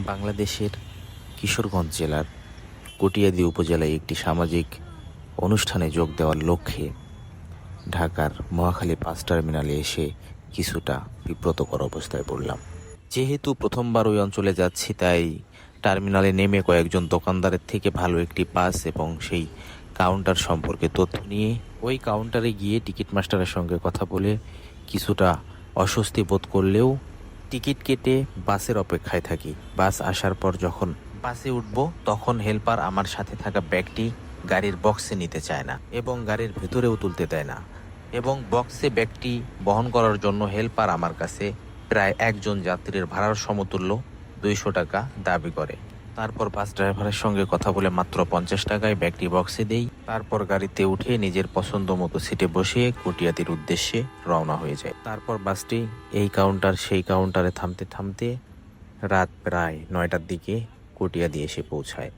বাংলাদেশের কিশোরগঞ্জ জেলার কটিয়াদী উপজেলায় একটি সামাজিক অনুষ্ঠানে যোগ দেওয়ার লক্ষ্যে ঢাকার মহাখালী বাস টার্মিনালে এসে কিছুটা বিব্রতকর অবস্থায় পড়লাম। যেহেতু প্রথমবার ওই অঞ্চলে যাচ্ছি, তাই টার্মিনালে নেমে কয়েকজন দোকানদারের থেকে ভালো একটি পাস এবং সেই কাউন্টার সম্পর্কে তথ্য নিয়ে ওই কাউন্টারে গিয়ে টিকিট মাস্টারের সঙ্গে কথা বলে কিছুটা অস্বস্তি বোধ করলেও টিকিট কেটে বাসের অপেক্ষায় থাকি। বাস আসার পর যখন বাসে উঠব, তখন হেল্পার আমার সাথে থাকা ব্যাগটি গাড়ির বক্সে নিতে চায় না এবং গাড়ির ভেতরেও তুলতে দেয় না, এবং বক্সে ব্যাগটি বহন করার জন্য হেল্পার আমার কাছে প্রায় একজন যাত্রীর ভাড়ার সমতুল্য 200 টাকা দাবি করে। তারপর বাস ড্রাইভারের সঙ্গে কথা বলে মাত্র 50 টাকায় ব্যাগটি বক্সে দেই। তারপর গাড়িতে উঠে নিজের পছন্দ মতো সিটে বসে কটিয়াদির উদ্দেশ্যে রওনা হয়ে যায়। তারপর বাসটি এই কাউন্টার সেই কাউন্টারে থামতে থামতে রাত প্রায় 9টার দিকে কটিয়াদি এসে পৌঁছায়।